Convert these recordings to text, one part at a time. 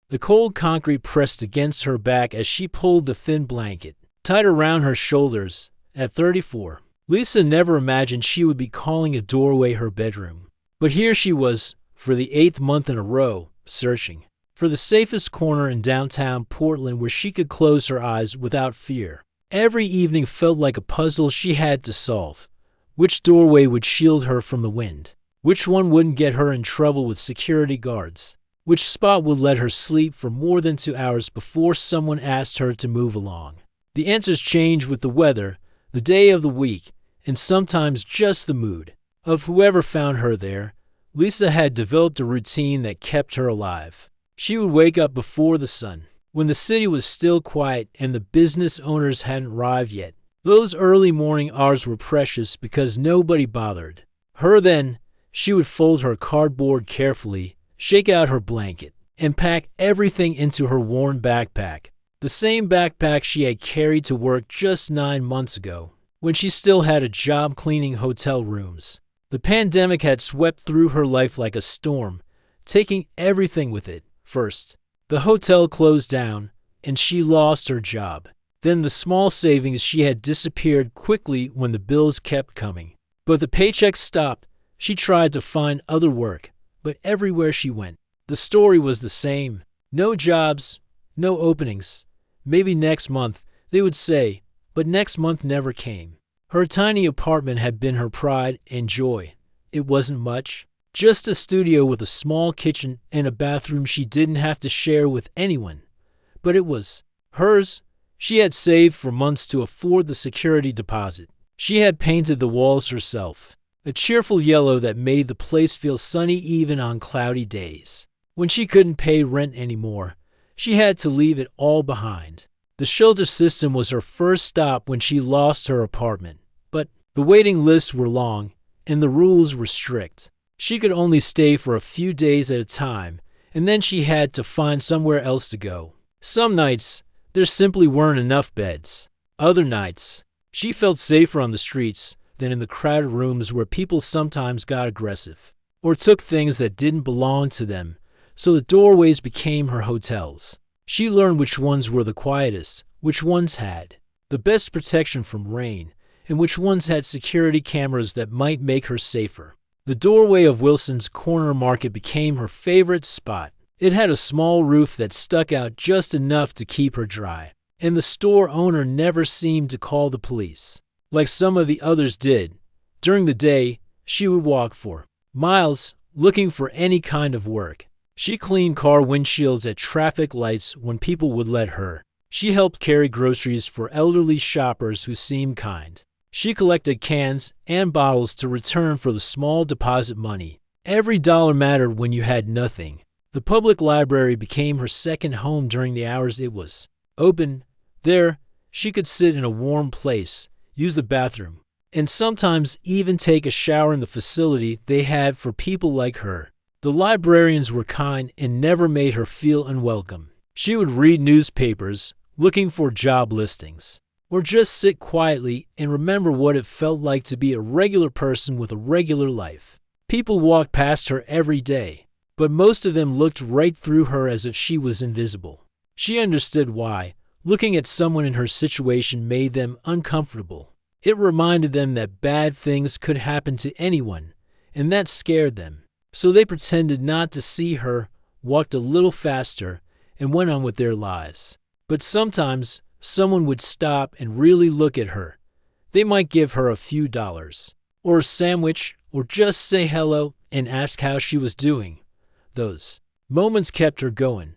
The cold concrete pressed against her back as she pulled the thin blanket tight around her shoulders. At 34, Lisa never imagined she would be calling a doorway her bedroom. But here she was, for the 8th month in a row, searching for the safest corner in downtown Portland where she could close her eyes without fear. Every evening felt like a puzzle she had to solve. Which doorway would shield her from the wind? Which one wouldn't get her in trouble with security guards? Which spot would let her sleep for more than 2 hours before someone asked her to move along? The answers change with the weather, the day of the week, and sometimes just the mood of whoever found her there. Lisa had developed a routine that kept her alive. She would wake up before the sun, when the city was still quiet and the business owners hadn't arrived yet. Those early morning hours were precious because nobody bothered her then. She would fold her cardboard carefully, shake out her blanket, and pack everything into her worn backpack. The same backpack she had carried to work just 9 months ago, when she still had a job cleaning hotel rooms. The pandemic had swept through her life like a storm, taking everything with it. First, the hotel closed down, and she lost her job. Then the small savings she had disappeared quickly when the bills kept coming. But the paychecks stopped. She tried to find other work, but everywhere she went, the story was the same. No jobs, no openings. Maybe next month, they would say, but next month never came. Her tiny apartment had been her pride and joy. It wasn't much. Just a studio with a small kitchen and a bathroom she didn't have to share with anyone. But it was hers. She had saved for months to afford the security deposit. She had painted the walls herself, a cheerful yellow that made the place feel sunny even on cloudy days. When she couldn't pay rent anymore, she had to leave it all behind. The shelter system was her first stop when she lost her apartment. But the waiting lists were long, and the rules were strict. She could only stay for a few days at a time, and then she had to find somewhere else to go. Some nights, there simply weren't enough beds. Other nights, she felt safer on the streets than in the crowded rooms where people sometimes got aggressive or took things that didn't belong to them, so the doorways became her hotels. She learned which ones were the quietest, which ones had the best protection from rain, and which ones had security cameras that might make her safer. The doorway of Wilson's Corner Market became her favorite spot. It had a small roof that stuck out just enough to keep her dry, and the store owner never seemed to call the police, like some of the others did. During the day, she would walk for miles, looking for any kind of work. She cleaned car windshields at traffic lights when people would let her. She helped carry groceries for elderly shoppers who seemed kind. She collected cans and bottles to return for the small deposit money. Every dollar mattered when you had nothing. The public library became her second home during the hours it was open. There, she could sit in a warm place, use the bathroom, and sometimes even take a shower in the facility they had for people like her. The librarians were kind and never made her feel unwelcome. She would read newspapers, looking for job listings, or just sit quietly and remember what it felt like to be a regular person with a regular life. People walked past her every day, but most of them looked right through her as if she was invisible. She understood why. Looking at someone in her situation made them uncomfortable. It reminded them that bad things could happen to anyone, and that scared them. So they pretended not to see her, walked a little faster, and went on with their lives. But sometimes, someone would stop and really look at her. They might give her a few dollars, or a sandwich, or just say hello and ask how she was doing. Those moments kept her going.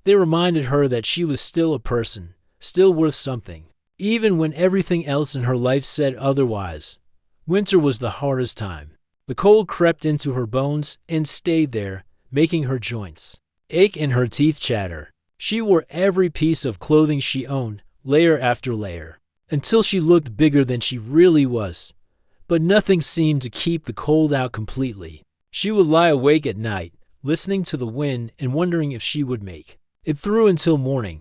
They reminded her that she was still a person, still worth something, even when everything else in her life said otherwise. Winter was the hardest time. The cold crept into her bones and stayed there, making her joints ache and her teeth chatter. She wore every piece of clothing she owned, layer after layer, until she looked bigger than she really was. But nothing seemed to keep the cold out completely. She would lie awake at night, listening to the wind and wondering if she would make it through until morning.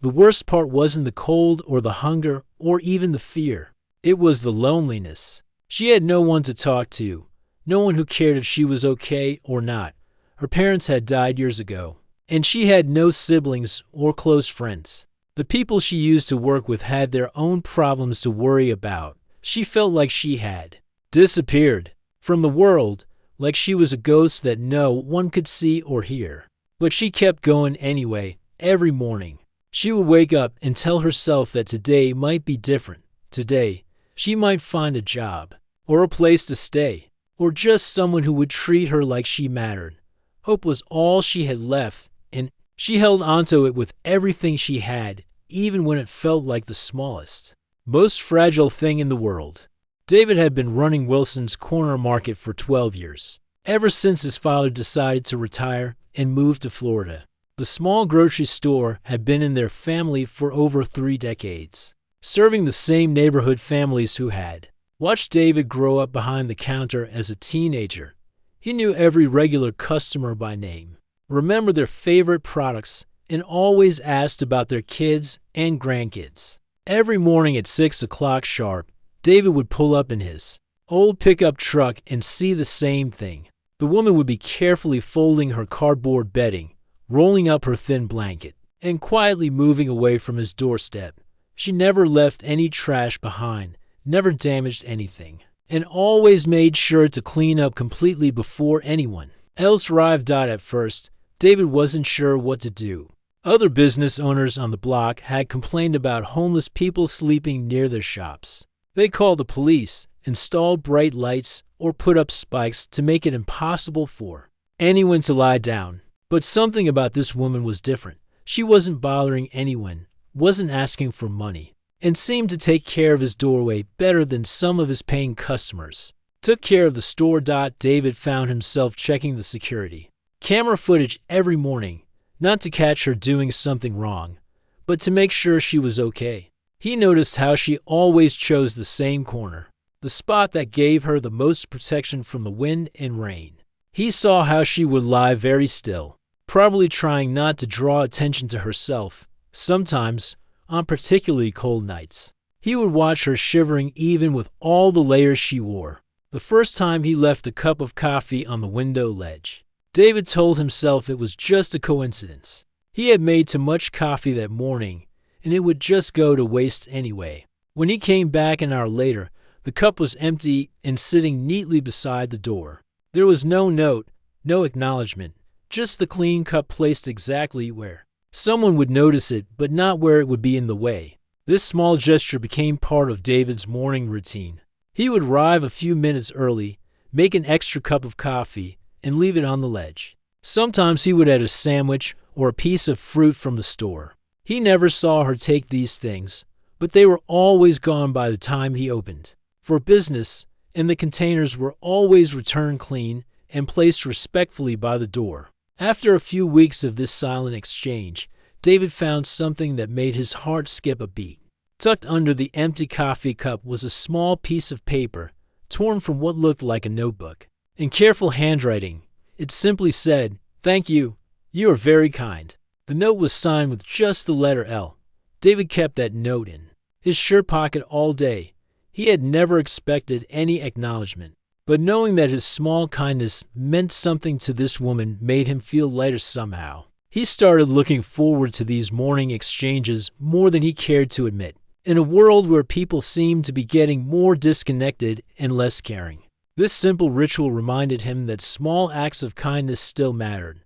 The worst part wasn't the cold or the hunger or even the fear. It was the loneliness. She had no one to talk to, no one who cared if she was okay or not. Her parents had died years ago. and she had no siblings or close friends. The people she used to work with had their own problems to worry about. She felt like she had disappeared from the world, like she was a ghost that no one could see or hear. But she kept going anyway. Every morning, she would wake up and tell herself that today might be different. Today, she might find a job, or a place to stay, or just someone who would treat her like she mattered. Hope was all she had left, and she held onto it with everything she had, even when it felt like the smallest, most fragile thing in the world. David had been running Wilson's Corner Market for 12 years, ever since his father decided to retire and move to Florida. The small grocery store had been in their family for over 3 decades, serving the same neighborhood families who had watched David grow up behind the counter as a teenager. He knew every regular customer by name, remembered their favorite products, and always asked about their kids and grandkids. Every morning at 6 o'clock sharp, David would pull up in his old pickup truck and see the same thing. The woman would be carefully folding her cardboard bedding, rolling up her thin blanket, and quietly moving away from his doorstep. She never left any trash behind, never damaged anything, and always made sure to clean up completely before anyone else arrived. At first, David wasn't sure what to do. Other business owners on the block had complained about homeless people sleeping near their shops. They called the police, installed bright lights, or put up spikes to make it impossible for anyone to lie down. But something about this woman was different. She wasn't bothering anyone, wasn't asking for money, and seemed to take care of his doorway better than some of his paying customers. Took care of the store. David found himself checking the security camera footage every morning, not to catch her doing something wrong, but to make sure she was okay. He noticed how she always chose the same corner, the spot that gave her the most protection from the wind and rain. He saw how she would lie very still, probably trying not to draw attention to herself. Sometimes, on particularly cold nights, he would watch her shivering even with all the layers she wore. The first time he left a cup of coffee on the window ledge, David told himself it was just a coincidence. He had made too much coffee that morning, and it would just go to waste anyway. When he came back an hour later, the cup was empty and sitting neatly beside the door. There was no note, no acknowledgement, just the clean cup placed exactly where someone would notice it, but not where it would be in the way. This small gesture became part of David's morning routine. He would arrive a few minutes early, make an extra cup of coffee, and leave it on the ledge. Sometimes he would add a sandwich or a piece of fruit from the store. He never saw her take these things, but they were always gone by the time he opened for business, and the containers were always returned clean and placed respectfully by the door. After a few weeks of this silent exchange, David found something that made his heart skip a beat. Tucked under the empty coffee cup was a small piece of paper, torn from what looked like a notebook. In careful handwriting, it simply said, "Thank you. You are very kind." The note was signed with just the letter L. David kept that note in his shirt pocket all day. He had never expected any acknowledgement, but knowing that his small kindness meant something to this woman made him feel lighter somehow. He started looking forward to these morning exchanges more than he cared to admit, in a world where people seemed to be getting more disconnected and less caring. This simple ritual reminded him that small acts of kindness still mattered.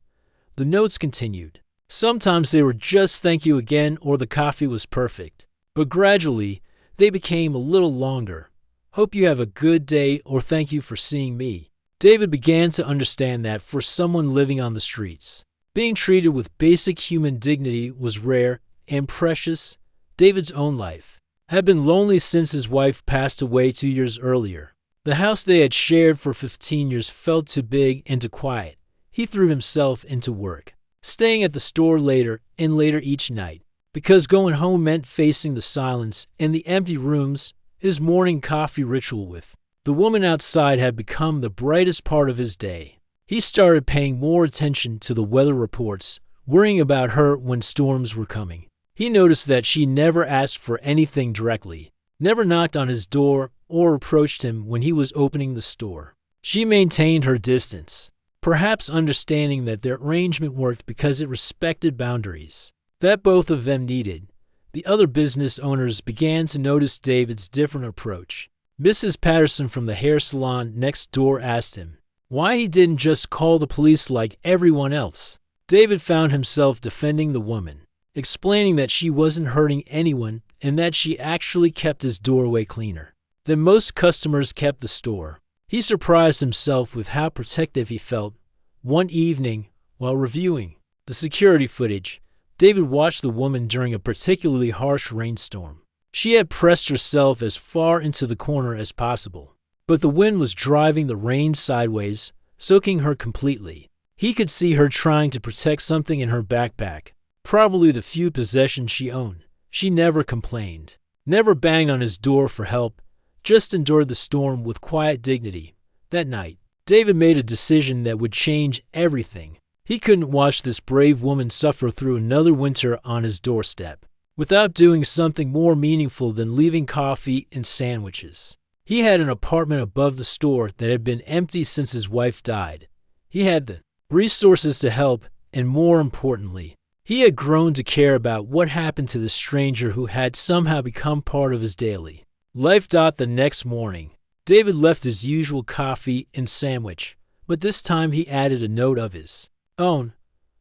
The notes continued. Sometimes they were just "thank you again" or "the coffee was perfect." But gradually, they became a little longer. "Hope you have a good day" or "thank you for seeing me." David began to understand that for someone living on the streets, being treated with basic human dignity was rare and precious. David's own life had been lonely since his wife passed away 2 years earlier. The house they had shared for 15 years felt too big and too quiet. He threw himself into work, staying at the store later and later each night, because going home meant facing the silence and the empty rooms. His morning coffee ritual with the woman outside had become the brightest part of his day. He started paying more attention to the weather reports, worrying about her when storms were coming. He noticed that she never asked for anything directly, never knocked on his door or approached him when he was opening the store. She maintained her distance, perhaps understanding that their arrangement worked because it respected boundaries that both of them needed. The other business owners began to notice David's different approach. Mrs. Patterson from the hair salon next door asked him why he didn't just call the police like everyone else. David found himself defending the woman, explaining that she wasn't hurting anyone and that she actually kept his doorway cleaner than most customers kept the store. He surprised himself with how protective he felt. One evening, while reviewing the security footage, David watched the woman during a particularly harsh rainstorm. She had pressed herself as far into the corner as possible, but the wind was driving the rain sideways, soaking her completely. He could see her trying to protect something in her backpack, probably the few possessions she owned. She never complained, never banged on his door for help, just endured the storm with quiet dignity. That night, David made a decision that would change everything. He couldn't watch this brave woman suffer through another winter on his doorstep without doing something more meaningful than leaving coffee and sandwiches. He had an apartment above the store that had been empty since his wife died. He had the resources to help, and more importantly, he had grown to care about what happened to the stranger who had somehow become part of his daily life. The next morning, David left his usual coffee and sandwich, but this time he added a note of his own.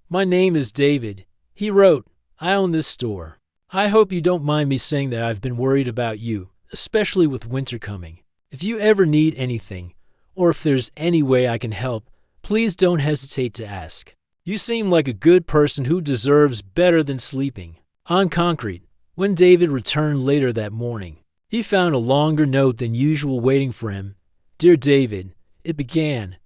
"My name is David," he wrote. "I own this store. I hope you don't mind me saying that I've been worried about you, especially with winter coming. If you ever need anything, or if there's any way I can help, please don't hesitate to ask. You seem like a good person who deserves better than sleeping on concrete." When David returned later that morning, he found a longer note than usual waiting for him. "Dear David," it began,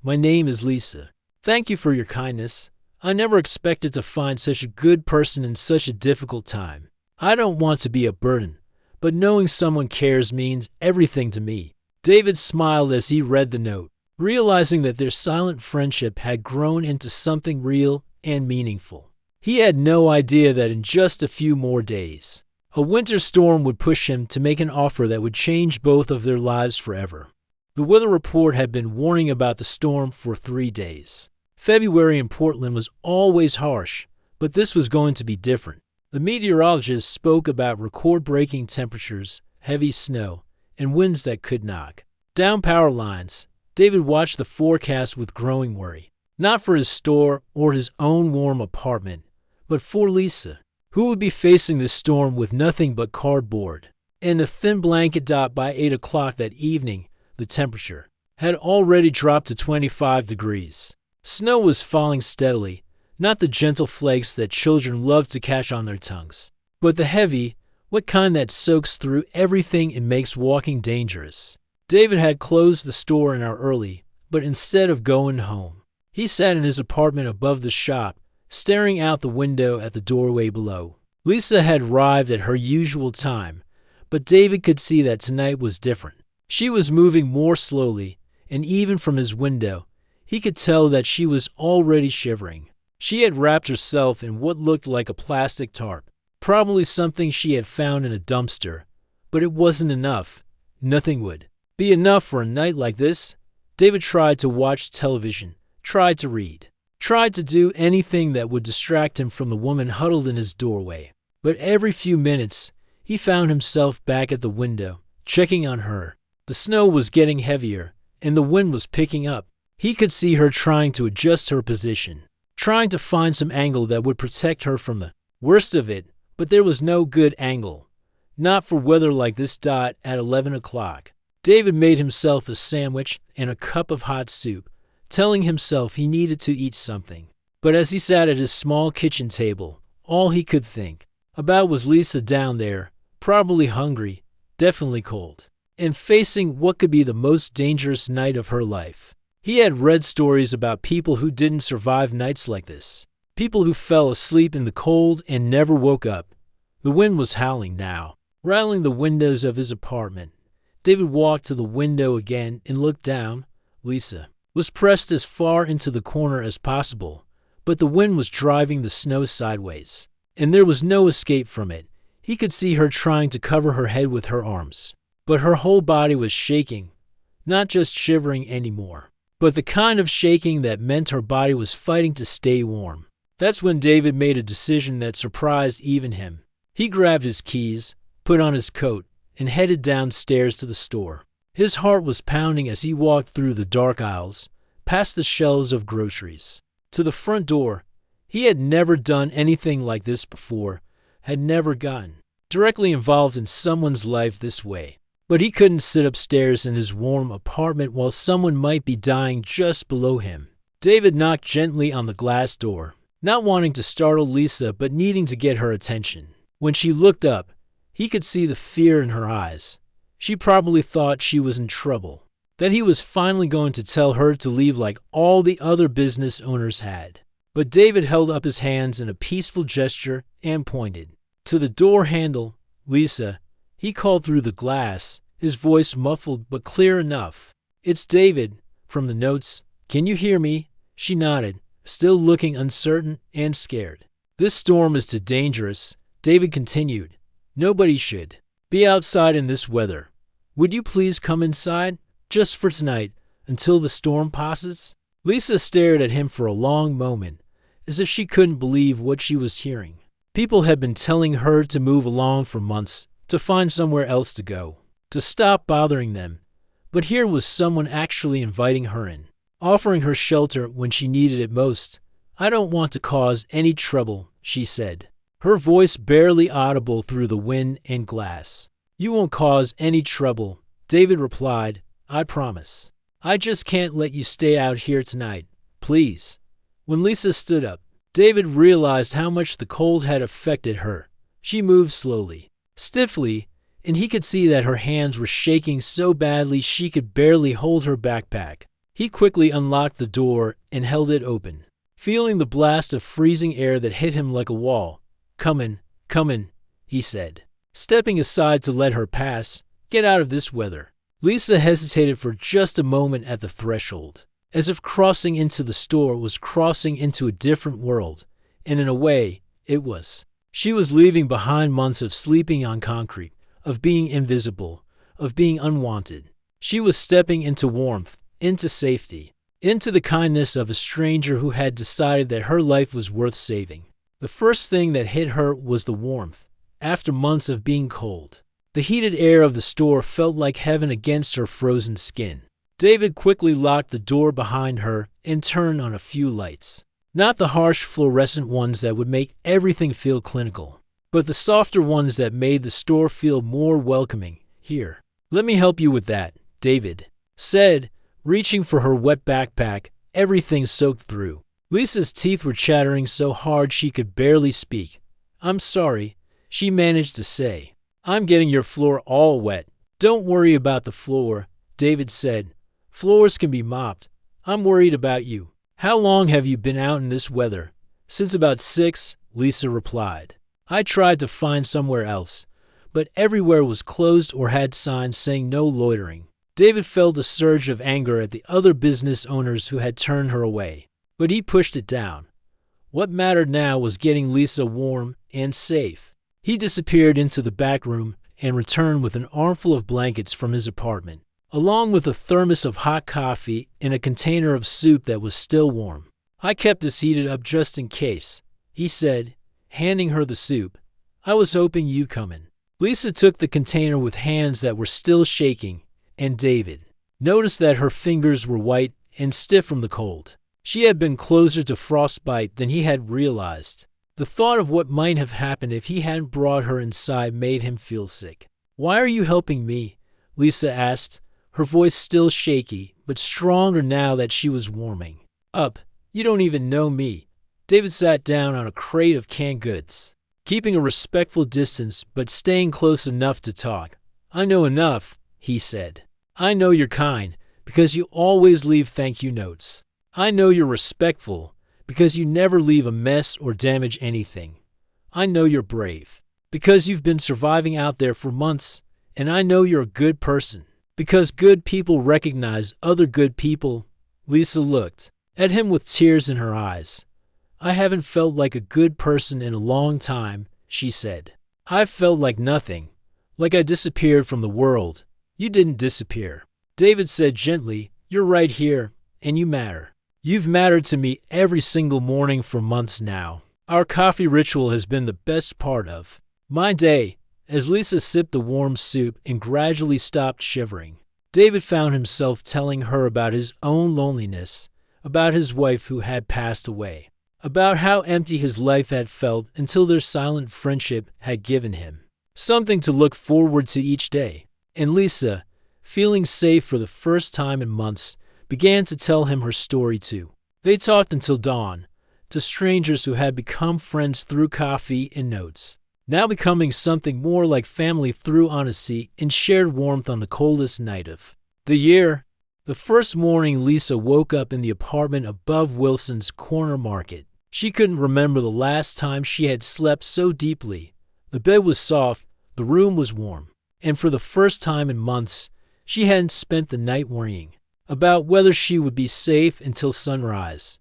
"my name is Lisa. Thank you for your kindness. I never expected to find such a good person in such a difficult time. I don't want to be a burden, but knowing someone cares means everything to me." David smiled as he read the note, realizing that their silent friendship had grown into something real and meaningful. He had no idea that in just a few more days, a winter storm would push him to make an offer that would change both of their lives forever. The weather report had been warning about the storm for 3 days. February in Portland was always harsh, but this was going to be different. The meteorologist spoke about record-breaking temperatures, heavy snow, and winds that could knock down power lines. David watched the forecast with growing worry, not for his store or his own warm apartment, but for Lisa, who would be facing this storm with nothing but cardboard and a thin blanket. By 8 o'clock that evening, the temperature had already dropped to 25 degrees. Snow was falling steadily, not the gentle flakes that children love to catch on their tongues, but the heavy, wet kind that soaks through everything and makes walking dangerous. David had closed the store an hour early, but instead of going home, he sat in his apartment above the shop, staring out the window at the doorway below. Lisa had arrived at her usual time, but David could see that tonight was different. She was moving more slowly, and even from his window, he could tell that she was already shivering. She had wrapped herself in what looked like a plastic tarp, probably something she had found in a dumpster, but it wasn't enough. Nothing would be enough for a night like this. David tried to watch television, tried to read, tried to do anything that would distract him from the woman huddled in his doorway. But every few minutes, he found himself back at the window, checking on her. The snow was getting heavier, and the wind was picking up. He could see her trying to adjust her position, trying to find some angle that would protect her from the worst of it, but there was no good angle. Not for weather like this. At 11 o'clock, David made himself a sandwich and a cup of hot soup, telling himself he needed to eat something. But as he sat at his small kitchen table, all he could think about was Lisa down there, probably hungry, definitely cold, and facing what could be the most dangerous night of her life. He had read stories about people who didn't survive nights like this, people who fell asleep in the cold and never woke up. The wind was howling now, rattling the windows of his apartment. David walked to the window again and looked down. Lisa was pressed as far into the corner as possible, but the wind was driving the snow sideways, and there was no escape from it. He could see her trying to cover her head with her arms, but her whole body was shaking, not just shivering anymore. but the kind of shaking that meant her body was fighting to stay warm. That's when David made a decision that surprised even him. He grabbed his keys, put on his coat, and headed downstairs to the store. His heart was pounding as he walked through the dark aisles, past the shelves of groceries, to the front door. He had never done anything like this before, had never gotten directly involved in someone's life this way. But he couldn't sit upstairs in his warm apartment while someone might be dying just below him. David knocked gently on the glass door, not wanting to startle Lisa but needing to get her attention. When she looked up, he could see the fear in her eyes. She probably thought she was in trouble, that he was finally going to tell her to leave like all the other business owners had. But David held up his hands in a peaceful gesture and pointed to the door handle. "Lisa," he called through the glass, his voice muffled but clear enough. "It's David, from the notes. Can you hear me?" She nodded, still looking uncertain and scared. "This storm is too dangerous," David continued. "Nobody should be outside in this weather. Would you please come inside, just for tonight, until the storm passes?" Lisa stared at him for a long moment, as if she couldn't believe what she was hearing. People had been telling her to move along for months, to find somewhere else to go, to stop bothering them. But here was someone actually inviting her in, offering her shelter when she needed it most. "I don't want to cause any trouble," she said, her voice barely audible through the wind and glass. "You won't cause any trouble," David replied. "I promise. I just can't let you stay out here tonight. Please." When Lisa stood up, David realized how much the cold had affected her. She moved slowly, stiffly, and he could see that her hands were shaking so badly she could barely hold her backpack. He quickly unlocked the door and held it open, feeling the blast of freezing air that hit him like a wall. Come in," he said, stepping aside to let her pass. "Get out of this weather." Lisa hesitated for just a moment at the threshold, as if crossing into the store was crossing into a different world, and in a way, it was. She was leaving behind months of sleeping on concrete, of being invisible, of being unwanted. She was stepping into warmth, into safety, into the kindness of a stranger who had decided that her life was worth saving. The first thing that hit her was the warmth, after months of being cold. The heated air of the store felt like heaven against her frozen skin. David quickly locked the door behind her and turned on a few lights. Not the harsh fluorescent ones that would make everything feel clinical, but the softer ones that made the store feel more welcoming. "Here, let me help you with that," David said, reaching for her wet backpack, everything soaked through. Lisa's teeth were chattering so hard she could barely speak. "I'm sorry," she managed to say. "I'm getting your floor all wet." "Don't worry about the floor," David said. "Floors can be mopped. I'm worried about you." "How long have you been out in this weather?" "Since about 6, Lisa replied. "I tried to find somewhere else, but everywhere was closed or had signs saying no loitering." David felt a surge of anger at the other business owners who had turned her away, but he pushed it down. What mattered now was getting Lisa warm and safe. He disappeared into the back room and returned with an armful of blankets from his apartment, along with a thermos of hot coffee and a container of soup that was still warm. "I kept this heated up just in case," he said, handing her the soup. "I was hoping you'd come in." Lisa took the container with hands that were still shaking, and David noticed that her fingers were white and stiff from the cold. She had been closer to frostbite than he had realized. The thought of what might have happened if he hadn't brought her inside made him feel sick. "Why are you helping me?" Lisa asked, her voice still shaky, but stronger now that she was warming up. "You don't even know me." David sat down on a crate of canned goods, keeping a respectful distance but staying close enough to talk. "I know enough," he said. "I know you're kind, because you always leave thank you notes. I know you're respectful, because you never leave a mess or damage anything. I know you're brave, because you've been surviving out there for months. And I know you're a good person, because good people recognize other good people." Lisa looked at him with tears in her eyes. "I haven't felt like a good person in a long time," she said. "I've felt like nothing, like I disappeared from the world." "You didn't disappear," David said gently. "You're right here, and you matter. You've mattered to me every single morning for months now. Our coffee ritual has been the best part of my day." As Lisa sipped the warm soup and gradually stopped shivering, David found himself telling her about his own loneliness, about his wife who had passed away, about how empty his life had felt until their silent friendship had given him something to look forward to each day. And Lisa, feeling safe for the first time in months, began to tell him her story too. They talked until dawn, to strangers who had become friends through coffee and notes, now becoming something more like family through honesty and shared warmth on the coldest night of the year. The first morning Lisa woke up in the apartment above Wilson's Corner Market. She couldn't remember the last time she had slept so deeply. The bed was soft, the room was warm, and for the first time in months, she hadn't spent the night worrying about whether she would be safe until sunrise.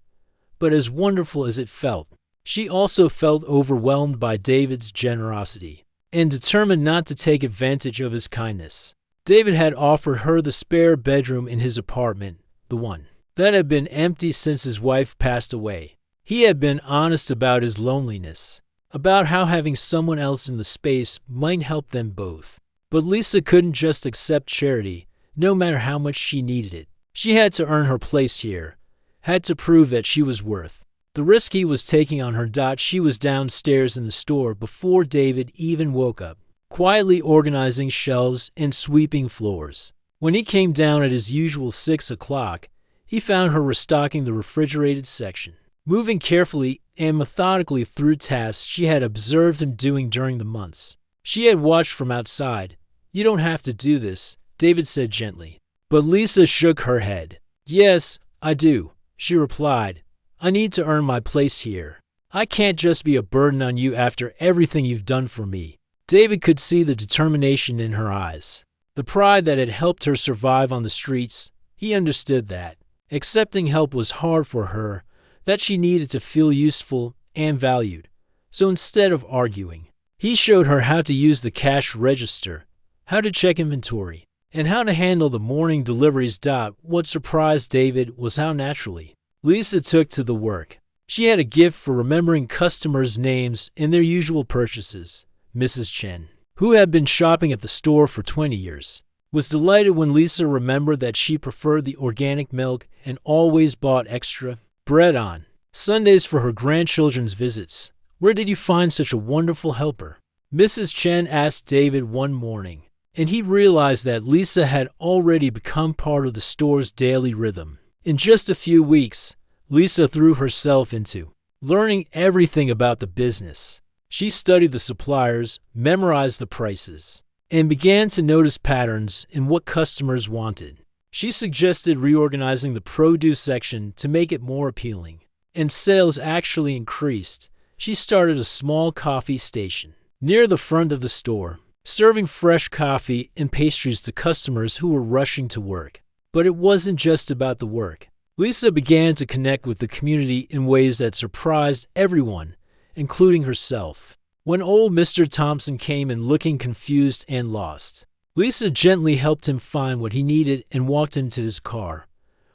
But as wonderful as it felt, she also felt overwhelmed by David's generosity and determined not to take advantage of his kindness. David had offered her the spare bedroom in his apartment, the one that had been empty since his wife passed away. He had been honest about his loneliness, about how having someone else in the space might help them both. But Lisa couldn't just accept charity, no matter how much she needed it. She had to earn her place here, had to prove that she was worth the risk he was taking on her. She was downstairs in the store before David even woke up, quietly organizing shelves and sweeping floors. When he came down at his usual 6 o'clock, he found her restocking the refrigerated section, moving carefully and methodically through tasks she had observed him doing during the months she had watched from outside. "You don't have to do this," David said gently. But Lisa shook her head. "Yes, I do," she replied. "I need to earn my place here. I can't just be a burden on you after everything you've done for me." David could see the determination in her eyes, the pride that had helped her survive on the streets. He understood that accepting help was hard for her, that she needed to feel useful and valued. So instead of arguing, he showed her how to use the cash register, how to check inventory, and how to handle the morning deliveries. What surprised David was how naturally Lisa took to the work. She had a gift for remembering customers' names and their usual purchases. Mrs. Chen, who had been shopping at the store for 20 years, was delighted when Lisa remembered that she preferred the organic milk and always bought extra bread on Sundays for her grandchildren's visits. "Where did you find such a wonderful helper?" Mrs. Chen asked David one morning, and he realized that Lisa had already become part of the store's daily rhythm. In just a few weeks, Lisa threw herself into learning everything about the business. She studied the suppliers, memorized the prices, and began to notice patterns in what customers wanted. She suggested reorganizing the produce section to make it more appealing, and sales actually increased. She started a small coffee station near the front of the store, serving fresh coffee and pastries to customers who were rushing to work. But it wasn't just about the work. Lisa began to connect with the community in ways that surprised everyone, including herself. When old Mr. Thompson came in looking confused and lost, Lisa gently helped him find what he needed and walked him to his car.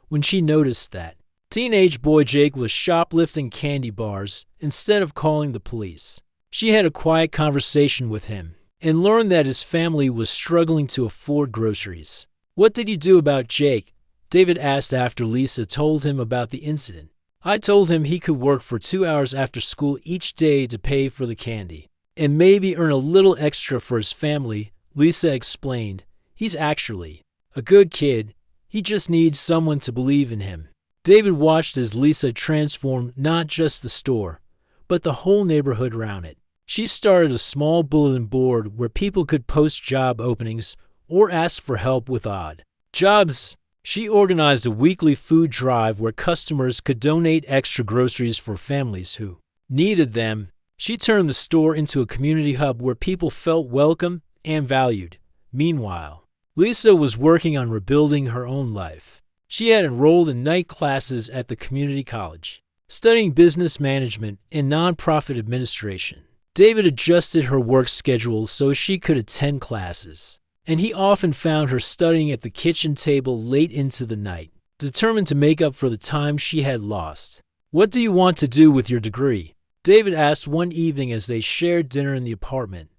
When she noticed that teenage boy Jake was shoplifting candy bars instead of calling the police, she had a quiet conversation with him and learned that his family was struggling to afford groceries. "What did you do about Jake?" David asked after Lisa told him about the incident. "I told him he could work for 2 hours after school each day to pay for the candy, and maybe earn a little extra for his family," Lisa explained. "He's actually a good kid. He just needs someone to believe in him." David watched as Lisa transformed not just the store, but the whole neighborhood around it. She started a small bulletin board where people could post job openings or ask for help with odd jobs. She organized a weekly food drive where customers could donate extra groceries for families who needed them. She turned the store into a community hub where people felt welcome and valued. Meanwhile, Lisa was working on rebuilding her own life. She had enrolled in night classes at the community college, studying business management and nonprofit administration. David adjusted her work schedule so she could attend classes, and he often found her studying at the kitchen table late into the night. determined to make up for the time she had lost. "What do you want to do with your degree?" David asked one evening as they shared dinner in the apartment.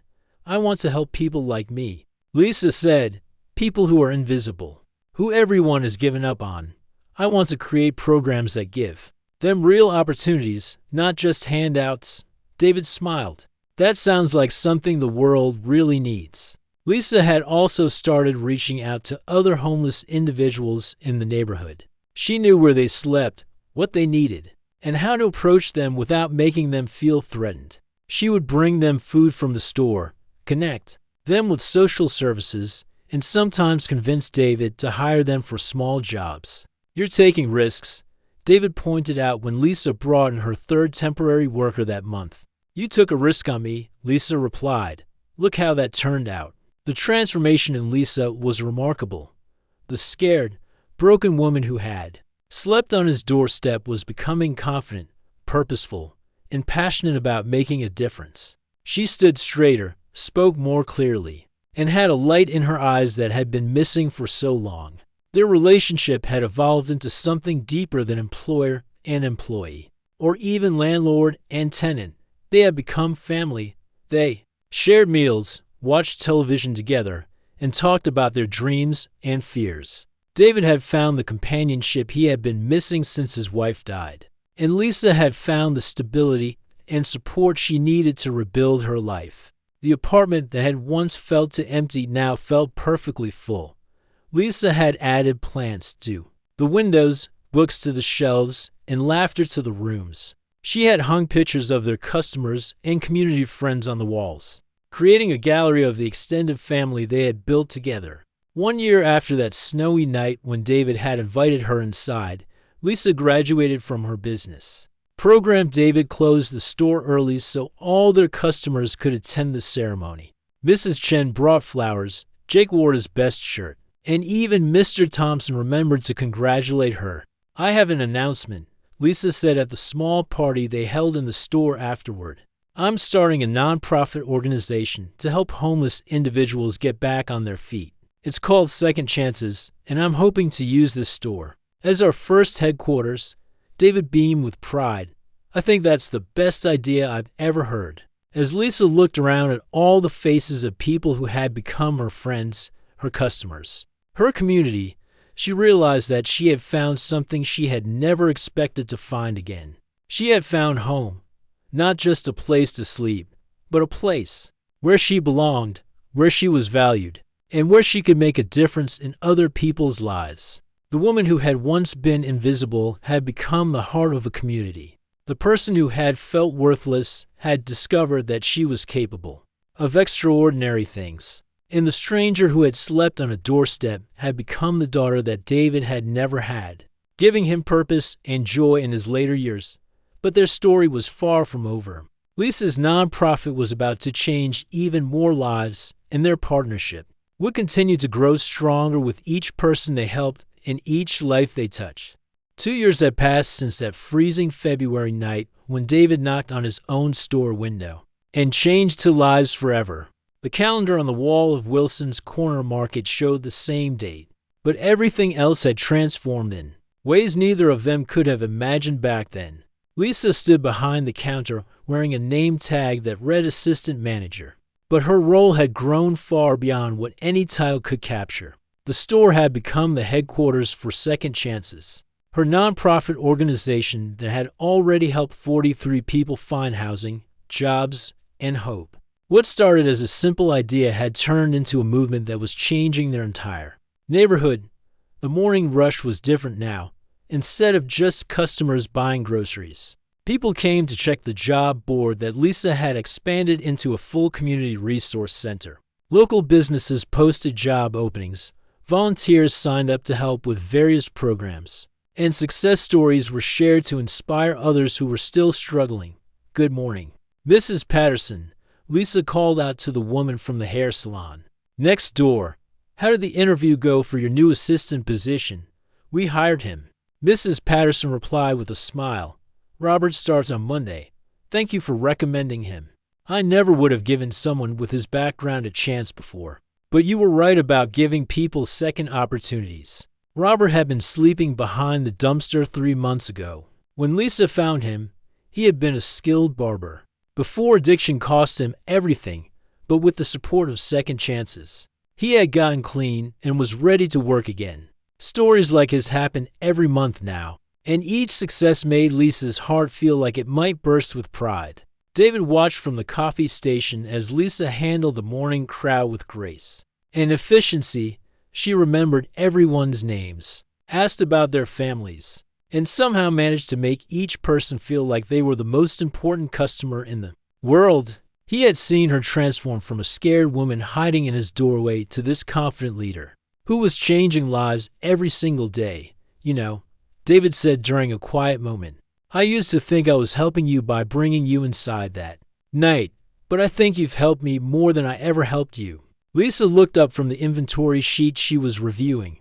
"I want to help people like me," Lisa said, "people who are invisible, who everyone has given up on. I want to create programs that give them real opportunities, not just handouts." David smiled. "That sounds like something the world really needs." Lisa had also started reaching out to other homeless individuals in the neighborhood. She knew where they slept, what they needed, and how to approach them without making them feel threatened. She would bring them food from the store, connect them with social services, and sometimes convince David to hire them for small jobs. "You're taking risks," David pointed out when Lisa brought in her third temporary worker that month. "You took a risk on me," Lisa replied. "Look how that turned out." The transformation in Lisa was remarkable. The scared, broken woman who had slept on his doorstep was becoming confident, purposeful, and passionate about making a difference. She stood straighter, spoke more clearly, and had a light in her eyes that had been missing for so long. Their relationship had evolved into something deeper than employer and employee, or even landlord and tenant. They had become family. They shared meals, watched television together, and talked about their dreams and fears. David had found the companionship he had been missing since his wife died, and Lisa had found the stability and support she needed to rebuild her life. The apartment that had once felt too empty now felt perfectly full. Lisa had added plants to the windows, books to the shelves, and laughter to the rooms. She had hung pictures of their customers and community friends on the walls, creating a gallery of the extended family they had built together. 1 year after that snowy night when David had invited her inside, Lisa graduated from her business program. David closed the store early so all their customers could attend the ceremony. Mrs. Chen brought flowers, Jake wore his best shirt, and even Mr. Thompson remembered to congratulate her. "I have an announcement," Lisa said at the small party they held in the store afterward. "I'm starting a nonprofit organization to help homeless individuals get back on their feet. It's called Second Chances, and I'm hoping to use this store as our first headquarters." David beamed with pride. "I think that's the best idea I've ever heard." As Lisa looked around at all the faces of people who had become her friends, her customers, her community, she realized that she had found something she had never expected to find again. She had found home. Not just a place to sleep, but a place where she belonged, where she was valued, and where she could make a difference in other people's lives. The woman who had once been invisible had become the heart of a community. The person who had felt worthless had discovered that she was capable of extraordinary things. And the stranger who had slept on a doorstep had become the daughter that David had never had, giving him purpose and joy in his later years. But their story was far from over. Lisa's nonprofit was about to change even more lives, and their partnership would continue to grow stronger with each person they helped and each life they touched. 2 years had passed since that freezing February night when David knocked on his own store window and changed two lives forever. The calendar on the wall of Wilson's Corner Market showed the same date, but everything else had transformed in ways neither of them could have imagined back then. Lisa stood behind the counter wearing a name tag that read Assistant Manager, but her role had grown far beyond what any title could capture. The store had become the headquarters for Second Chances, her nonprofit organization that had already helped 43 people find housing, jobs, and hope. What started as a simple idea had turned into a movement that was changing their entire neighborhood. The morning rush was different now. Instead of just customers buying groceries, people came to check the job board that Lisa had expanded into a full community resource center. Local businesses posted job openings, volunteers signed up to help with various programs, and success stories were shared to inspire others who were still struggling. "Good morning, Mrs. Patterson," Lisa called out to the woman from the hair salon next door. "How did the interview go for your new assistant position?" "We hired him," Mrs. Patterson replied with a smile. "Robert starts on Monday. Thank you for recommending him. I never would have given someone with his background a chance before. But you were right about giving people second opportunities." Robert had been sleeping behind the dumpster 3 months ago. When Lisa found him, he had been a skilled barber. Before addiction cost him everything, but with the support of second chances, he had gotten clean and was ready to work again. Stories like his happen every month now, and each success made Lisa's heart feel like it might burst with pride. David watched from the coffee station as Lisa handled the morning crowd with grace and efficiency. She remembered everyone's names, asked about their families, and somehow managed to make each person feel like they were the most important customer in the world. He had seen her transform from a scared woman hiding in his doorway to this confident leader who was changing lives every single day. You know, David said during a quiet moment, I used to think I was helping you by bringing you inside that night, but I think you've helped me more than I ever helped you. Lisa looked up from the inventory sheet she was reviewing.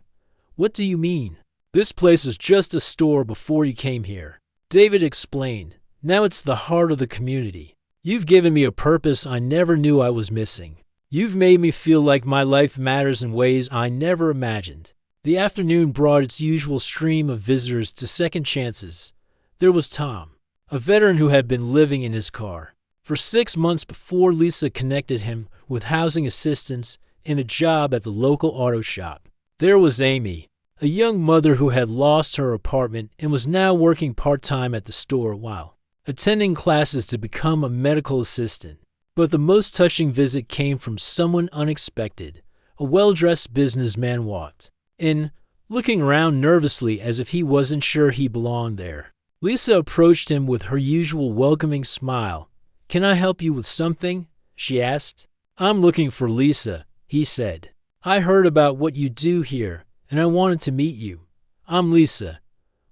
What do you mean? This place was just a store before you came here. David explained. Now it's the heart of the community. You've given me a purpose I never knew I was missing. You've made me feel like my life matters in ways I never imagined. The afternoon brought its usual stream of visitors to Second Chances. There was Tom, a veteran who had been living in his car for 6 months before Lisa connected him with housing assistance and a job at the local auto shop. There was Amy, a young mother who had lost her apartment and was now working part-time at the store while attending classes to become a medical assistant. But the most touching visit came from someone unexpected. A well-dressed businessman walked in, looking around nervously as if he wasn't sure he belonged there. Lisa approached him with her usual welcoming smile. Can I help you with something? She asked. I'm looking for Lisa, he said. I heard about what you do here, and I wanted to meet you. I'm Lisa.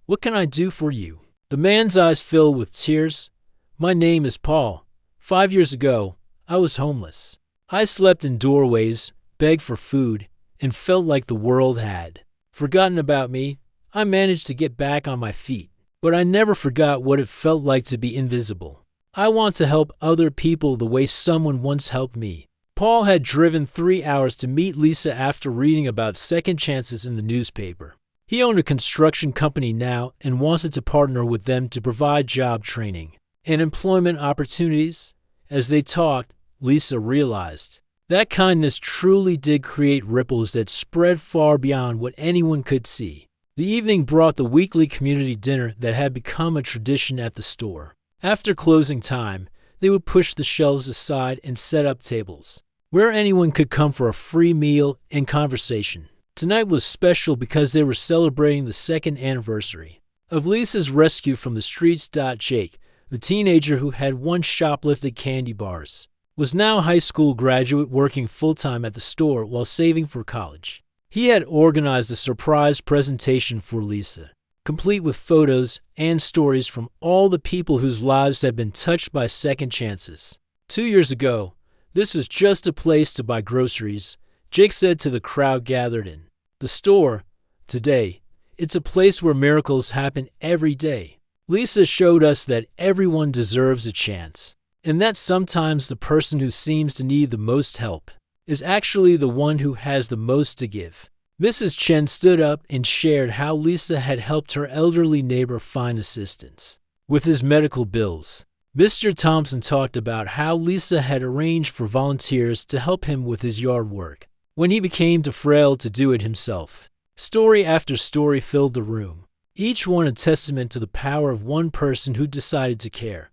What can I do for you? The man's eyes filled with tears. My name is Paul. 5 years ago, I was homeless. I slept in doorways, begged for food, and felt like the world had forgotten about me. I managed to get back on my feet, but I never forgot what it felt like to be invisible. I want to help other people the way someone once helped me. Paul had driven 3 hours to meet Lisa after reading about second chances in the newspaper. He owned a construction company now and wanted to partner with them to provide job training and employment opportunities. As they talked, Lisa realized that kindness truly did create ripples that spread far beyond what anyone could see. The evening brought the weekly community dinner that had become a tradition at the store. After closing time, they would push the shelves aside and set up tables where anyone could come for a free meal and conversation. Tonight was special because they were celebrating the second anniversary of Lisa's rescue from the streets. Jake, the teenager who had once shoplifted candy bars, was now a high school graduate working full-time at the store while saving for college. He had organized a surprise presentation for Lisa, complete with photos and stories from all the people whose lives had been touched by second chances. 2 years ago, this was just a place to buy groceries, Jake said to the crowd gathered in the store. Today, it's a place where miracles happen every day. Lisa showed us that everyone deserves a chance, and that sometimes the person who seems to need the most help is actually the one who has the most to give. Mrs. Chen stood up and shared how Lisa had helped her elderly neighbor find assistance with his medical bills. Mr. Thompson talked about how Lisa had arranged for volunteers to help him with his yard work when he became too frail to do it himself. Story after story filled the room, each one a testament to the power of one person who decided to care.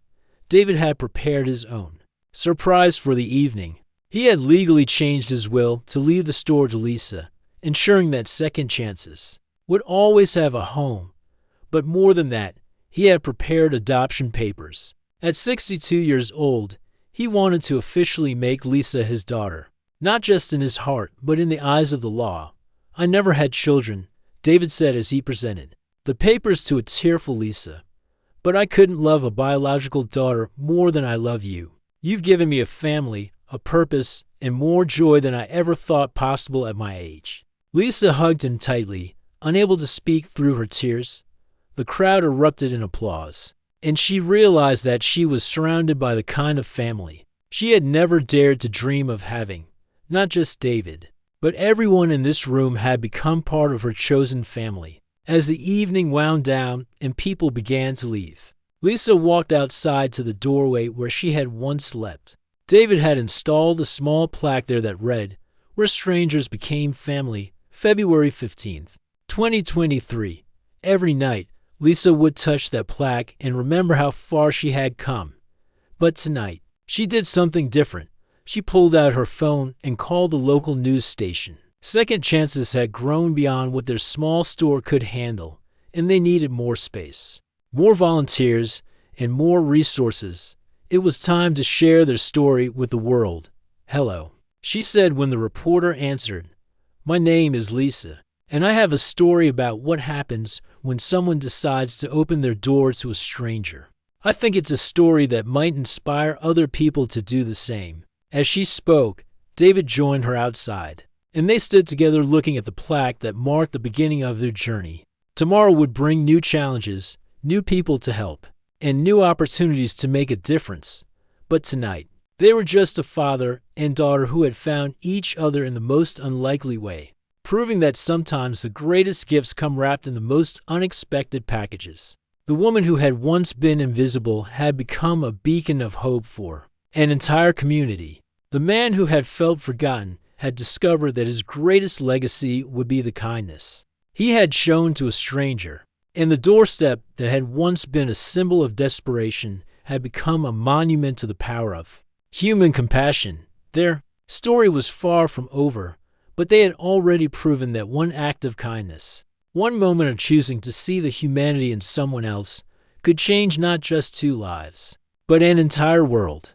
David had prepared his own surprise for the evening. He had legally changed his will to leave the store to Lisa, ensuring that second chances would always have a home. But more than that, he had prepared adoption papers. At 62 years old, he wanted to officially make Lisa his daughter, not just in his heart, but in the eyes of the law. I never had children, David said as he presented the papers to a tearful Lisa. But I couldn't love a biological daughter more than I love you. You've given me a family, a purpose, and more joy than I ever thought possible at my age. Lisa hugged him tightly, unable to speak through her tears. The crowd erupted in applause, and she realized that she was surrounded by the kind of family she had never dared to dream of having. Not just David, But everyone in this room had become part of her chosen family. As the evening wound down and people began to leave, Lisa walked outside to the doorway where she had once slept. David had installed a small plaque there that read, "Where strangers became family, February 15th, 2023. Every night, Lisa would touch that plaque and remember how far she had come. But tonight, she did something different. She pulled out her phone and called the local news station. Second chances had grown beyond what their small store could handle, and they needed more space, more volunteers, and more resources. It was time to share their story with the world. "Hello," she said when the reporter answered. "My name is Lisa, and I have a story about what happens when someone decides to open their door to a stranger. I think it's a story that might inspire other people to do the same." As she spoke, David joined her outside, and they stood together looking at the plaque that marked the beginning of their journey. Tomorrow would bring new challenges, new people to help, and new opportunities to make a difference. But tonight, they were just a father and daughter who had found each other in the most unlikely way, proving that sometimes the greatest gifts come wrapped in the most unexpected packages. The woman who had once been invisible had become a beacon of hope for an entire community. The man who had felt forgotten had discovered that his greatest legacy would be the kindness he had shown to a stranger, and the doorstep that had once been a symbol of desperation had become a monument to the power of human compassion. Their story was far from over, but they had already proven that one act of kindness, one moment of choosing to see the humanity in someone else, could change not just two lives, but an entire world.